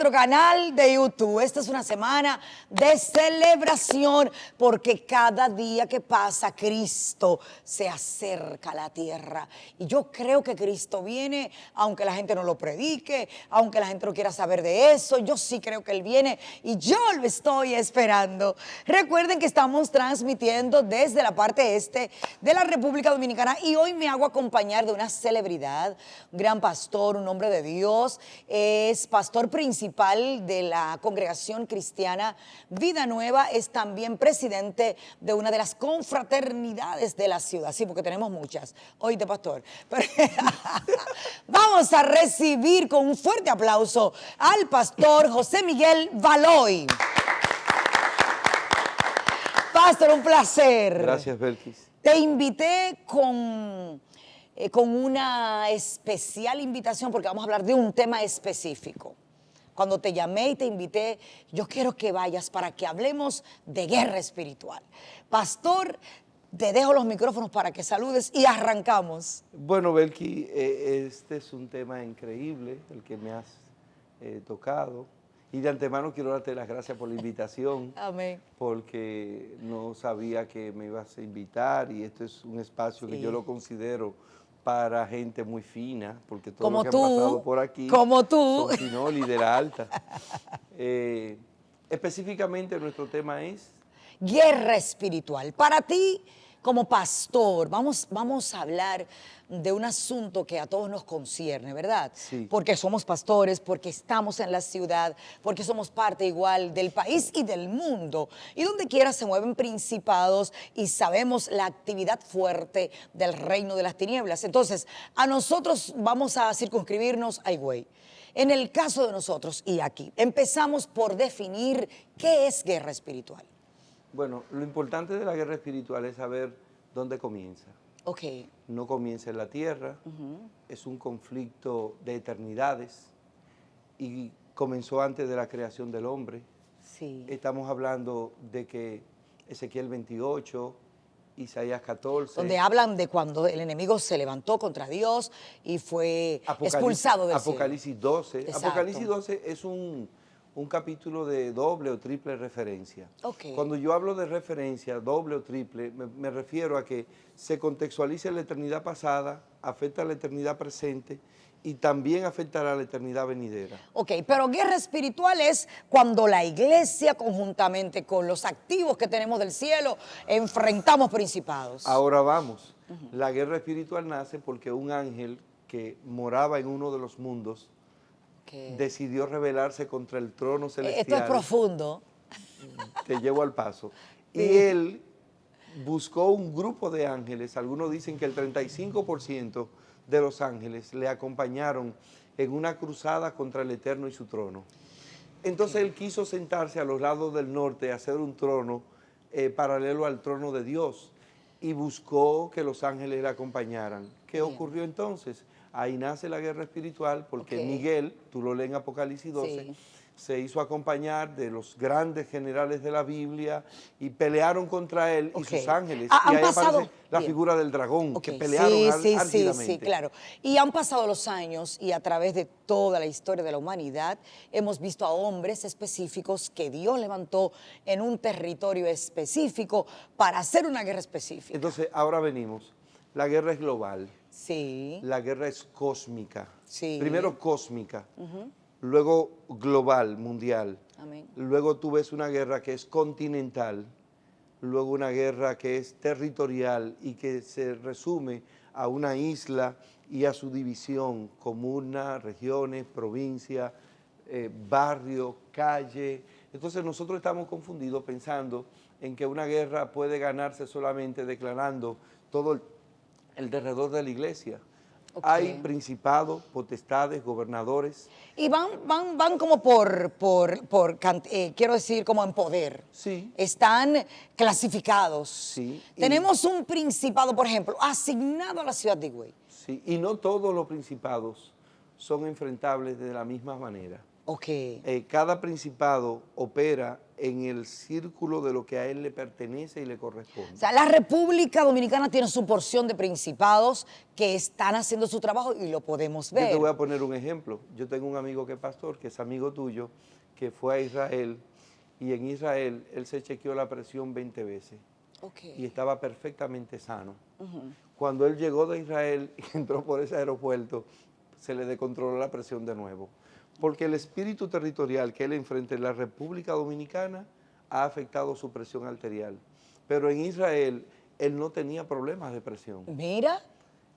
nuestro canal de YouTube. Esta es una semana de celebración porque cada día que pasa Cristo se acerca a la tierra. Y yo creo que Cristo viene, aunque la gente no lo predique, aunque la gente no quiera saber de eso, yo sí creo que Él viene y yo lo estoy esperando. Recuerden que estamos transmitiendo desde la parte este de la República Dominicana y hoy me hago acompañar de una celebridad, un gran pastor, un hombre de Dios, es pastor principal de la congregación cristiana Vida Nueva, es también presidente de una de las confraternidades de la ciudad, sí, porque tenemos muchas, oíste pastor. Vamos a recibir con un fuerte aplauso al pastor José Miguel Valoy. Pastor, un placer. Gracias, Belkis. Te invité con una especial invitación porque vamos a hablar de un tema específico. Cuando te llamé y te invité, yo quiero que vayas para que hablemos de guerra espiritual. Pastor, te dejo los micrófonos para que saludes y arrancamos. Bueno, Belkis, este es un tema increíble, el que me has tocado. Y de antemano quiero darte las gracias por la invitación. Amén. Porque no sabía que me ibas a invitar y esto es un espacio que yo lo considero para gente muy fina, porque todos los que han pasado por aquí son finoli de la alta. Específicamente nuestro tema es guerra espiritual. Para ti, como pastor, vamos a hablar de un asunto que a todos nos concierne, ¿verdad? Sí. Porque somos pastores, porque estamos en la ciudad, porque somos parte igual del país y del mundo. Y donde quiera se mueven principados y sabemos la actividad fuerte del reino de las tinieblas. Entonces, a nosotros vamos a circunscribirnos a Higüey. En el caso de nosotros y aquí, empezamos por definir qué es guerra espiritual. Bueno, lo importante de la guerra espiritual es saber dónde comienza. Ok. No comienza en la tierra, es un conflicto de eternidades y comenzó antes de la creación del hombre. Sí. Estamos hablando de que Ezequiel 28, Isaías 14. Donde hablan de cuando el enemigo se levantó contra Dios y fue expulsado del cielo. Apocalipsis 12. Exacto. Apocalipsis 12 es un capítulo de doble o triple referencia. Okay. Cuando yo hablo de referencia, doble o triple, me refiero a que se contextualiza la eternidad pasada, afecta a la eternidad presente y también afectará a la eternidad venidera. Ok, pero guerra espiritual es cuando la iglesia conjuntamente con los activos que tenemos del cielo enfrentamos principados. Ahora vamos, la guerra espiritual nace porque un ángel que moraba en uno de los mundos decidió rebelarse contra el trono celestial. Esto es profundo. Te llevo al paso. Sí. Y él buscó un grupo de ángeles, algunos dicen que el 35% de los ángeles le acompañaron en una cruzada contra el Eterno y su trono. Entonces él quiso sentarse a los lados del norte, hacer un trono paralelo al trono de Dios y buscó que los ángeles le acompañaran. ¿Qué ocurrió entonces? Ahí nace la guerra espiritual porque Miguel, tú lo lees en Apocalipsis 12, se hizo acompañar de los grandes generales de la Biblia y pelearon contra él y sus ángeles. Y ahí aparece la figura del dragón, que pelearon ardidamente. Sí, claro. Y han pasado los años y a través de toda la historia de la humanidad hemos visto a hombres específicos que Dios levantó en un territorio específico para hacer una guerra específica. Entonces, ahora venimos. La guerra es global. Sí. La guerra es cósmica. Sí. Primero cósmica, luego global, mundial. Amén. Luego tú ves una guerra que es continental, luego una guerra que es territorial y que se resume a una isla y a su división, comuna, regiones, provincia, barrio, calle. Entonces nosotros estamos confundidos pensando en que una guerra puede ganarse solamente declarando todo el derredor de la iglesia. Hay principados, potestades, gobernadores. Y van como quiero decir, como en poder. Sí. Están clasificados. Sí. Tenemos un principado, por ejemplo, asignado a la ciudad de Higüey. Sí, y no todos los principados son enfrentables de la misma manera. Ok. Cada principado opera en el círculo de lo que a él le pertenece y le corresponde. O sea, la República Dominicana tiene su porción de principados que están haciendo su trabajo y lo podemos Yo te ver. voy a poner un ejemplo. Yo tengo un amigo que es pastor, que es amigo tuyo, que fue a Israel, y en Israel él se chequeó la presión 20 veces Ok. y estaba perfectamente sano. Cuando él llegó de Israel y entró por ese aeropuerto, se le descontroló la presión de nuevo. Porque el espíritu territorial que él enfrenta en la República Dominicana ha afectado su presión arterial. Pero en Israel él no tenía problemas de presión. Mira,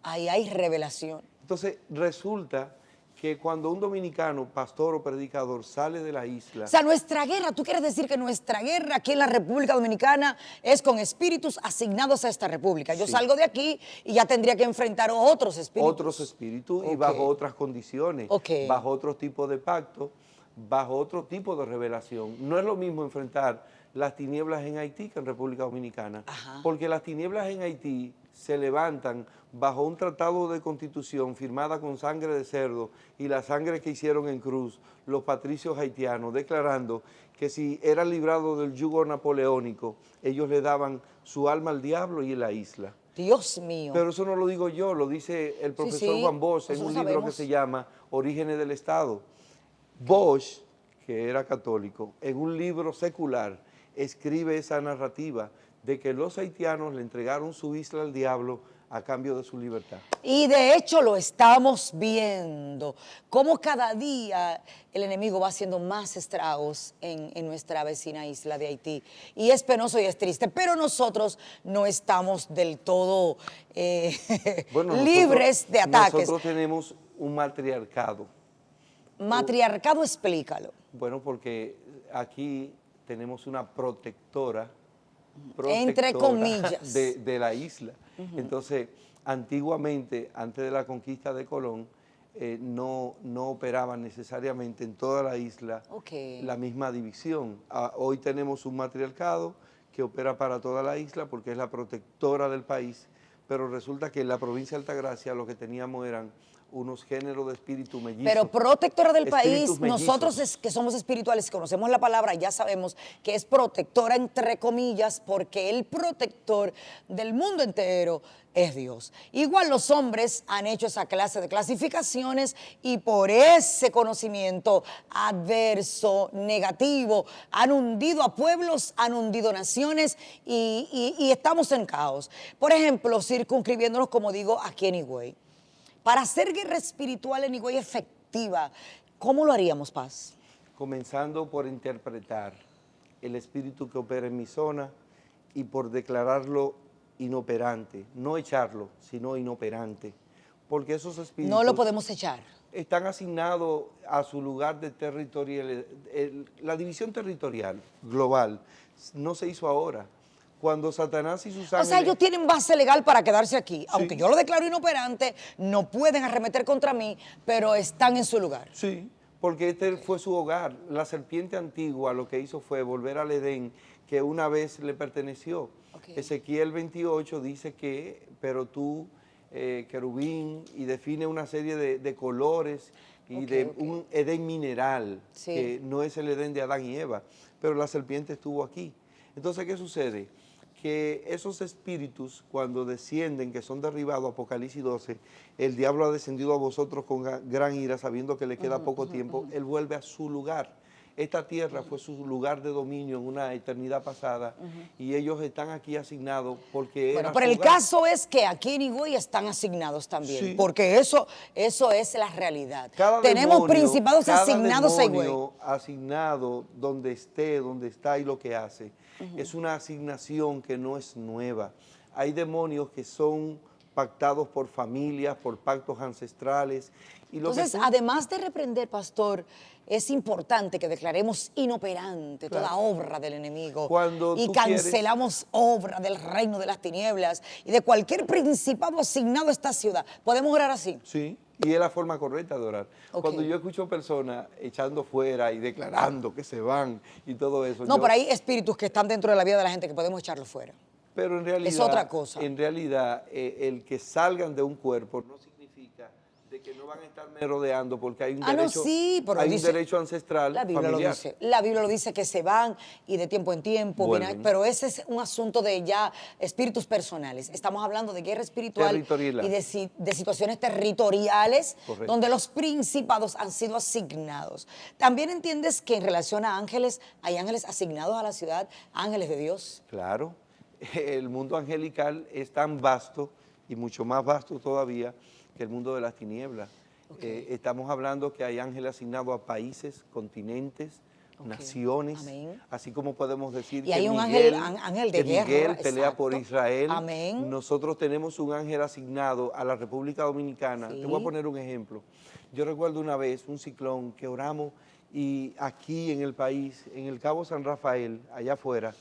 ahí hay revelación. Entonces resulta que cuando un dominicano, pastor o predicador, sale de la isla, O sea, nuestra guerra, tú quieres decir que nuestra guerra aquí en la República Dominicana es con espíritus asignados a esta república. Yo Sí. salgo de aquí y ya tendría que enfrentar otros espíritus. otros espíritus y Ok. bajo otras condiciones, Ok. bajo otro tipo de pacto, bajo otro tipo de revelación. No es lo mismo enfrentar las tinieblas en Haití que en República Dominicana, Ajá. porque las tinieblas en Haití se levantan bajo un tratado de constitución firmada con sangre de cerdo y la sangre que hicieron en cruz los patricios haitianos, declarando que si eran librados del yugo napoleónico, ellos le daban su alma al diablo y en la isla. Dios mío. Pero eso no lo digo yo, lo dice el profesor sí, Juan Bosch en nosotros un libro que sabemos. se llama Orígenes del Estado. Bosch, que era católico, en un libro secular escribe esa narrativa de que los haitianos le entregaron su isla al diablo a cambio de su libertad. Y de hecho lo estamos viendo, cómo cada día el enemigo va haciendo más estragos en nuestra vecina isla de Haití. Y es penoso y es triste, pero nosotros no estamos del todo Bueno, libres de ataques. Nosotros tenemos un matriarcado. Matriarcado, explícalo. Bueno, porque aquí tenemos una protectora Entre comillas. de la isla. Entonces, antiguamente, antes de la conquista de Colón, no operaban necesariamente en toda la isla Ok. la misma división. Hoy tenemos un matriarcado que opera para toda la isla porque es la protectora del país, pero resulta que en la provincia de Altagracia lo que teníamos eran unos géneros de espíritu mellizos. Pero protectora del Espíritus país, mellizos. nosotros que somos espirituales, conocemos la palabra, ya sabemos que es protectora entre comillas, porque el protector del mundo entero es Dios. Igual los hombres han hecho esa clase de clasificaciones y por ese conocimiento adverso, negativo, han hundido a pueblos, han hundido naciones y estamos en caos. Por ejemplo, circunscribiéndonos, como digo, aquí en Higüey. Para hacer guerra espiritual en Higüey efectiva, ¿cómo lo haríamos, Paz? Comenzando por interpretar el espíritu que opera en mi zona y por declararlo inoperante, no echarlo, sino inoperante, porque esos espíritus No lo podemos echar. están asignados a su lugar de territorial. La división territorial global no se hizo ahora. Cuando Satanás y sus ángeles... O sea, ellos tienen base legal para quedarse aquí. Aunque yo lo declaro inoperante, no pueden arremeter contra mí, pero están en su lugar. Sí, porque este fue su hogar. La serpiente antigua lo que hizo fue volver al Edén que una vez le perteneció. Ok. Ezequiel 28 dice que, pero tú, querubín, y define una serie de colores y de un Edén mineral, Sí. que no es el Edén de Adán y Eva, pero la serpiente estuvo aquí. Entonces, ¿qué sucede? Que esos espíritus, cuando descienden, que son derribados, Apocalipsis 12, el diablo ha descendido a vosotros con gran ira, sabiendo que le queda poco tiempo, él vuelve a su lugar. Esta tierra fue su lugar de dominio en una eternidad pasada y ellos están aquí asignados porque Bueno, era pero su el hogar. caso es que aquí en Higüey están asignados también, Sí. porque eso es la realidad. Cada Tenemos demonio, principados cada asignados a Higüey. demonio asignado donde esté, donde está y lo que hace. Es una asignación que no es nueva. Hay demonios que son pactados por familias, por pactos ancestrales. Y lo que Entonces, además de reprender, pastor, es importante que declaremos inoperante Claro. toda obra del enemigo Cuando y tú cancelamos obra del reino de las tinieblas y de cualquier principado asignado a esta ciudad. ¿Podemos orar así? Sí, y es la forma correcta de orar. Ok. Cuando yo escucho personas echando fuera y declarando que se van y todo eso. No, pero hay espíritus que están dentro de la vida de la gente que podemos echarlo fuera. Pero en realidad, Es otra cosa. En realidad, el que salgan de un cuerpo no significa de que no van a estar merodeando porque hay un Ah, no, derecho, sí, pero hay un dice- derecho ancestral La Biblia familiar. lo dice. La Biblia lo dice que se van y de tiempo en tiempo, Vuelven. pero ese es un asunto de ya espíritus personales. Estamos hablando de guerra espiritual Territorial. y de situaciones territoriales Correcto. donde los principados han sido asignados. También entiendes que en relación a ángeles, hay ángeles asignados a la ciudad, ángeles de Dios. Claro, el mundo angelical es tan vasto y mucho más vasto todavía que el mundo de las tinieblas. Estamos hablando que hay ángeles asignados a países, continentes, naciones, Amén. así como podemos decir Y hay que un Miguel, ángel de que guerra, Miguel pelea exacto. por Israel. Amén. Nosotros tenemos un ángel asignado a la República Dominicana. Sí. Te voy a poner un ejemplo. Yo recuerdo una vez un ciclón que oramos y aquí en el país, en el Cabo San Rafael, allá afuera,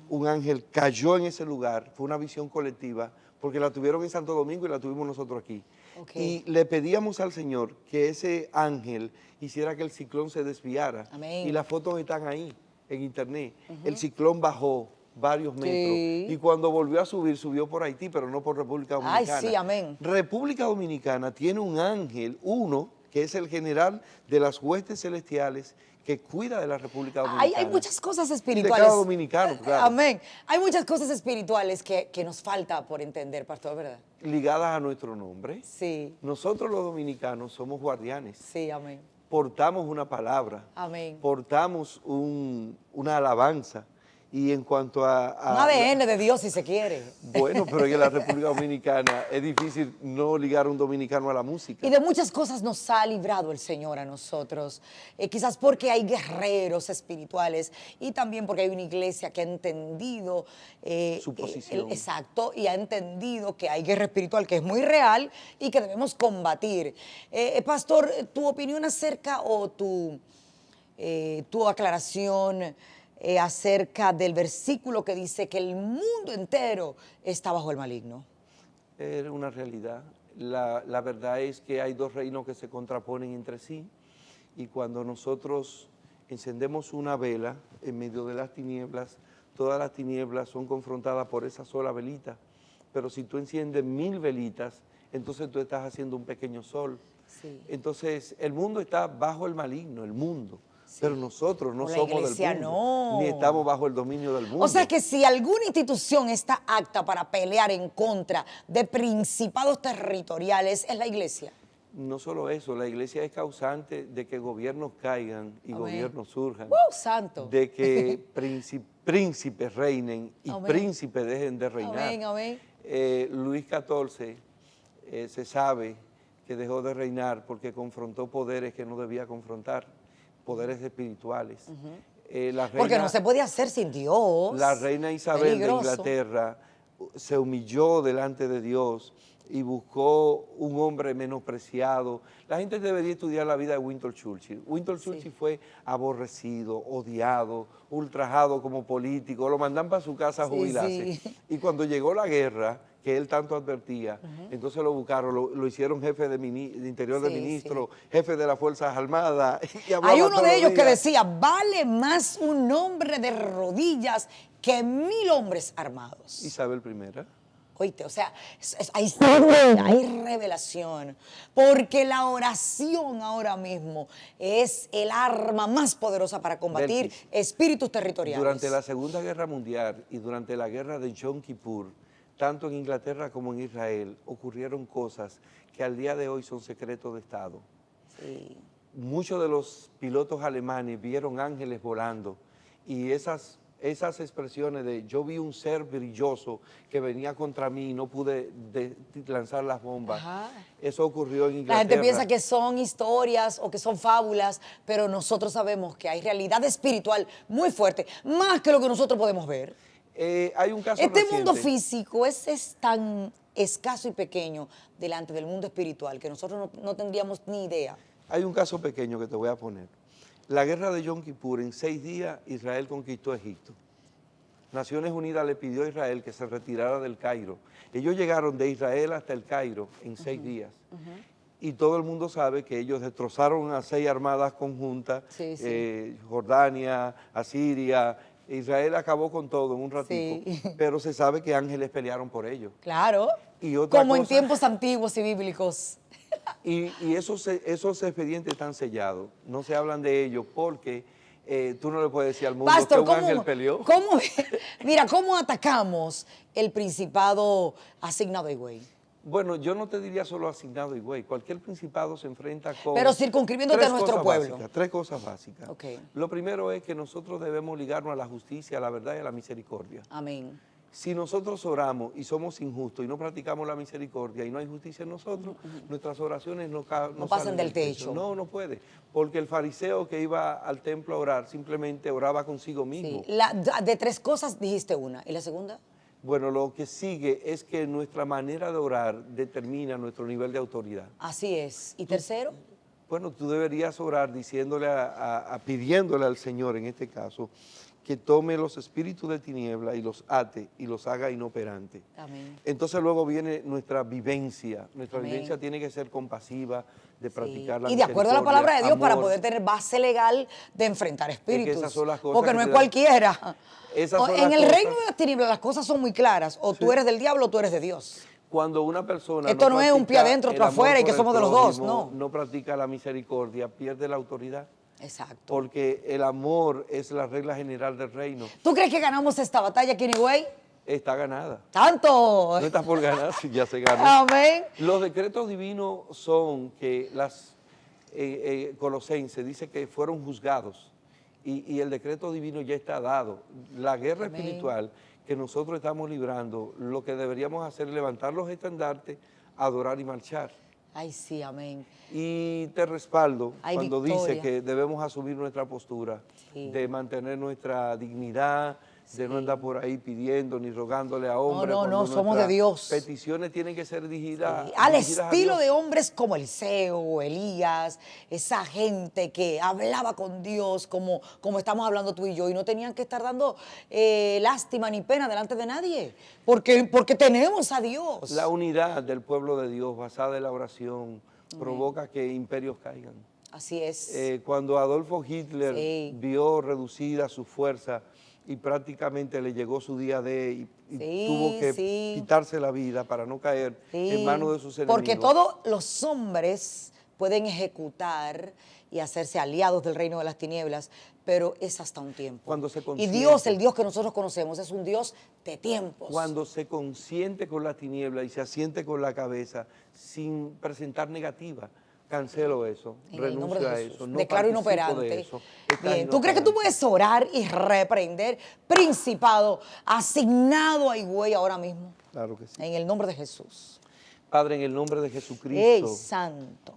un ángel cayó en ese lugar. Fue una visión colectiva porque la tuvieron en Santo Domingo y la tuvimos nosotros aquí. Ok. Y le pedíamos al Señor que ese ángel hiciera que el ciclón se desviara. Amén. Y las fotos están ahí en internet. El ciclón bajó varios metros Sí. y cuando volvió a subir, subió por Haití, pero no por República Ay, Dominicana. sí, amén. República Dominicana tiene un ángel, uno, que es el general de las huestes celestiales que cuida de la República Dominicana. Hay muchas cosas Y espirituales. de cada dominicano, claro. Amén. Hay muchas cosas espirituales que nos falta por entender, pastor, ¿verdad? Ligadas a nuestro nombre. Sí, Nosotros los dominicanos somos guardianes. sí, amén. Portamos una palabra. Amén. Portamos una alabanza. Y en cuanto Un ADN de Dios, si se quiere. Bueno, pero en la República Dominicana es difícil no ligar a un dominicano a la música. Y de muchas cosas nos ha librado el Señor a nosotros. Quizás porque hay guerreros espirituales y también porque hay una iglesia que ha entendido Su posición. exacto, y ha entendido que hay guerra espiritual que es muy real y que debemos combatir. Pastor, tu opinión acerca o tu aclaración acerca del versículo que dice que el mundo entero está bajo el maligno. Es una realidad. La verdad es que hay dos reinos que se contraponen entre sí y cuando nosotros encendemos una vela en medio de las tinieblas, todas las tinieblas son confrontadas por esa sola velita. Pero si tú enciendes 1000 velitas, entonces tú estás haciendo un pequeño sol. Sí. Entonces el mundo está bajo el maligno, el mundo. Sí. Pero nosotros no la somos iglesia del mundo, no. ni estamos bajo el dominio del mundo. O sea que si alguna institución está apta para pelear en contra de principados territoriales, es la iglesia. No solo eso, la iglesia es causante de que gobiernos caigan y Amén. Gobiernos surjan. Santo. De que príncipes reinen y Amén. príncipes dejen de reinar. Amén, amén. Luis XIV se sabe que dejó de reinar porque confrontó poderes que no debía confrontar, poderes espirituales. Porque no se puede hacer sin Dios. La reina Isabel Peligroso. de Inglaterra se humilló delante de Dios y buscó un hombre menospreciado. La gente debería estudiar la vida de Winston Churchill. Winston Churchill fue aborrecido, odiado, ultrajado como político, lo mandan para su casa a jubilarse. Sí. Y cuando llegó la guerra, que él tanto advertía, entonces lo buscaron, lo hicieron jefe de interior de Sí, ministro, jefe de las Fuerzas Armadas. Y hablaba Hay uno todos de los ellos que días. decía, vale más un hombre de rodillas que 1000 hombres armados. Isabel I. Oíste, o sea, hay revelación, porque la oración ahora mismo es el arma más poderosa para combatir Belkis. espíritus territoriales. Durante la Segunda Guerra Mundial y durante la guerra de Yom Kippur, tanto en Inglaterra como en Israel, ocurrieron cosas que al día de hoy son secretos de Estado. Sí. Muchos de los pilotos alemanes vieron ángeles volando y esas expresiones de yo vi un ser brilloso que venía contra mí y no pude lanzar las bombas. Ajá. Eso ocurrió en La Inglaterra. gente piensa que son historias o que son fábulas, pero nosotros sabemos que hay realidad espiritual muy fuerte, más que lo que nosotros podemos ver. Hay un caso Este reciente. mundo físico es tan escaso y pequeño delante del mundo espiritual que nosotros no tendríamos ni idea. Hay un caso pequeño que te voy a poner. La guerra de Yom Kippur, en 6 días Israel conquistó Egipto. Naciones Unidas le pidió a Israel que se retirara del Cairo. Ellos llegaron de Israel hasta el Cairo en 6 días. Y todo el mundo sabe que ellos destrozaron a 6 armadas conjuntas, Sí, sí. Jordania, Asiria. Israel acabó con todo en un ratito, Sí. pero se sabe que ángeles pelearon por ellos. Claro, Y otra como en cosa- tiempos antiguos y bíblicos. Y esos expedientes están sellados, no se hablan de ellos porque tú no le puedes decir al mundo Pastor, que un ángel peleó. Mira, ¿cómo atacamos el principado asignado a Higüey? Bueno, yo no te diría solo asignado a Higüey, cualquier principado se enfrenta con... Pero circunscribiéndote a nuestro pueblo. Tres cosas básicas. Okay. Lo primero es que nosotros debemos ligarnos a la justicia, a la verdad y a la misericordia. Amén. Si nosotros oramos y somos injustos y no practicamos la misericordia y no hay justicia en nosotros, nuestras oraciones no pasan salen del techo. No puede. Porque el fariseo que iba al templo a orar simplemente oraba consigo mismo. Sí. De tres cosas dijiste una. ¿Y la segunda? Bueno, lo que sigue es que nuestra manera de orar determina nuestro nivel de autoridad. Así es. ¿Y tercero? Bueno, tú deberías orar diciéndole pidiéndole al Señor, en este caso, que tome los espíritus de tiniebla y los ate y los haga inoperantes. Amén. Entonces luego viene nuestra vivencia. Nuestra Amén. vivencia tiene que ser compasiva, de practicar la y de acuerdo a la misericordia, palabra de Dios amor. para poder tener base legal de enfrentar espíritus. esas son las cosas porque que no es te dan- cualquiera. Esas son En las el cosas- reino de las tinieblas las cosas son muy claras. O tú eres del diablo o tú eres de Dios. Cuando una persona Esto no es un pie practica adentro, otro el amor afuera y que por el somos de los dos, prójimo, no. no practica la misericordia, pierde la autoridad. Exacto. Porque el amor es la regla general del reino. ¿Tú crees que ganamos esta batalla aquí en Higüey? Está ganada. ¡Tanto! No está por ganar, si ya se ganó. Amén. Los decretos divinos son que las Colosenses dice que fueron juzgados y el decreto divino ya está dado. La guerra Amén. espiritual que nosotros estamos librando, lo que deberíamos hacer es levantar los estandartes, adorar y marchar. Ay, sí, amén. Y te respaldo Hay cuando victoria. dice que debemos asumir nuestra postura, Sí. de mantener nuestra dignidad, de no andar por ahí pidiendo ni rogándole a hombres. no, cuando somos de nuestras Dios. peticiones tienen que ser dirigidas, Al dirigidas a estilo Dios. de hombres como Eliseo, Elías, esa gente que hablaba con Dios como estamos hablando tú y yo, y no tenían que estar dando lástima ni pena delante de nadie, porque tenemos a Dios. La unidad del pueblo de Dios basada en la oración provoca que imperios caigan. Así es. Cuando Adolfo Hitler Sí. vio reducida su fuerza y prácticamente le llegó su día D y Sí, tuvo que sí. quitarse la vida para no caer Sí, en manos de sus enemigos. porque todos los hombres pueden ejecutar y hacerse aliados del reino de las tinieblas, pero es hasta un tiempo. Cuando se y consiente. Dios, el Dios que nosotros conocemos, es un Dios de tiempos. Cuando se consiente con la tiniebla y se asiente con la cabeza sin presentar negativa, cancelo eso, En el nombre renuncio de a Jesús. eso, no Declaro participo inoperante. de eso. Estás Bien, ¿tú crees que tú inoperante. puedes orar y reprender principado asignado a Higüey ahora mismo? Claro que sí. En el nombre de Jesús. Padre, en el nombre de ¡Ey, Jesucristo, santo!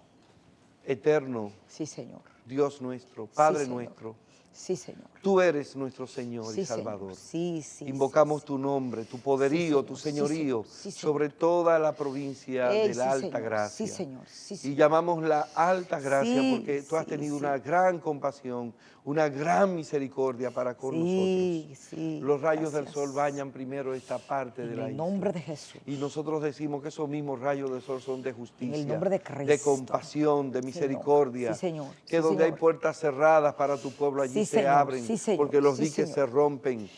eterno, Sí, Señor. Dios nuestro, Padre Señor. nuestro, Sí, Señor. tú eres nuestro Señor Sí, y Salvador. Señor. Sí, sí. Invocamos sí, tu nombre, tu poderío, Sí, tu Señor. Sí, señorío Señor. Sí, Señor. sobre toda la provincia Ey, de la sí, Alta Señor. Gracia. Sí, Señor. Sí, Y Señor. llamamos la alta gracia Sí, porque tú has sí, tenido sí. una gran compasión, una gran misericordia para con Sí, nosotros. sí, Los rayos del gracias. sol bañan primero esta parte de En la el isla. nombre de Jesús. Y nosotros decimos que esos mismos rayos del sol son de justicia, En el nombre de Cristo. compasión, de misericordia. Sí, Señor. Que Sí, donde hay Señor. puertas cerradas para tu pueblo, allí Sí, se Señor. abren, Sí, Señor. porque los Sí, diques Señor. se rompen.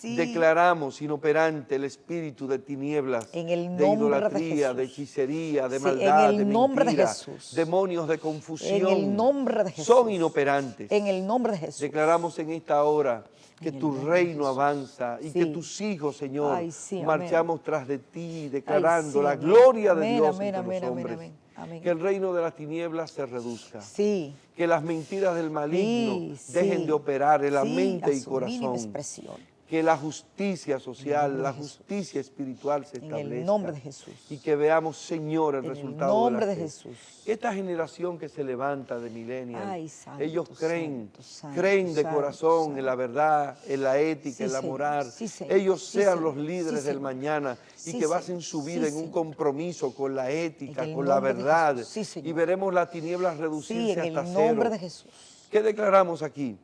Sí. Declaramos inoperante el espíritu de tinieblas, En el de nombre de idolatría, Jesús. de hechicería, de Sí, maldad, en el de nombre de mentira, Jesús. demonios de confusión. En el nombre de Jesús. Son inoperantes. En el nombre de Jesús. Declaramos en esta hora que En el tu nombre de reino Jesús. avanza y Sí. que tus hijos, Señor, Ay, sí, amén. marchamos tras de ti, declarando Ay, sí, la amén. gloria de Amén, Dios amén, entre amén, los amén, hombres. amén, amén. Que el reino de las tinieblas se reduzca. Sí. Que las mentiras del maligno Sí, dejen sí. de operar en la Sí, mente a y su mínima corazón. expresión. Que la justicia social, nombre la de Jesús. justicia espiritual se En establezca. el nombre de Jesús. Y que veamos, Señor, el En el resultado nombre de de la fe. Jesús. Esta generación que se levanta de millennials, Ay, santo, ellos creen, santo, santo, creen de santo, corazón santo. en la verdad, en la ética, Sí, en la Señor. moral. Sí, Señor. Ellos Sí, sean Señor. los líderes Sí, del Señor. mañana y Sí, que basen Señor. su Sí, vida en un Señor. compromiso con la ética, En el con la nombre de verdad. Jesús. Sí, Señor. Y veremos las tinieblas Sí, reducirse en hasta el cero. nombre de Jesús. ¿Qué declaramos aquí?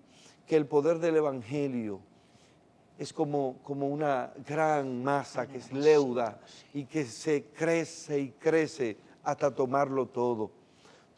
Que el poder del Evangelio es como una gran masa que es leuda y que se crece y crece hasta tomarlo todo.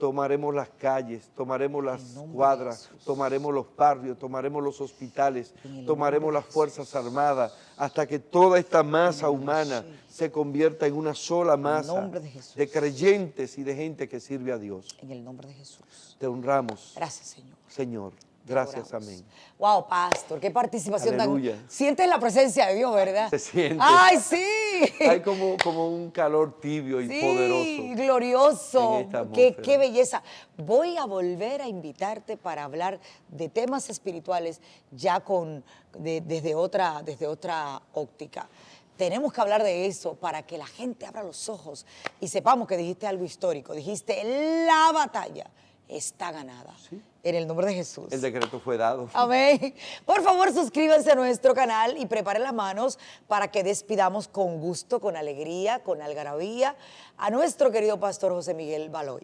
tomaremos las calles, tomaremos las En nombre de cuadras, Jesús. tomaremos los barrios, tomaremos los hospitales, En el tomaremos nombre de las Fuerzas Armadas, hasta que toda esta masa En el nombre de humana Jesús. se convierta en una sola masa nombre de Jesús. de creyentes y de gente que sirve a Dios. En el nombre de Jesús. Te honramos, Gracias, Señor. Señor. Te Gracias, adoramos. amén. Wow, pastor, qué participación Aleluya. tan... Sientes la presencia de Dios, ¿verdad? Se siente. ¡Ay, sí! Hay como un calor tibio y Sí, poderoso. glorioso. en esta Qué atmósfera. belleza. Voy a volver a invitarte para hablar de temas espirituales ya desde otra óptica. Tenemos que hablar de eso para que la gente abra los ojos y sepamos que dijiste algo histórico. Dijiste, la batalla está ganada. Sí. En el nombre de Jesús. El decreto fue dado. Amén. Por favor, suscríbanse a nuestro canal y preparen las manos para que despidamos con gusto, con alegría, con algarabía a nuestro querido pastor José Miguel Baloy.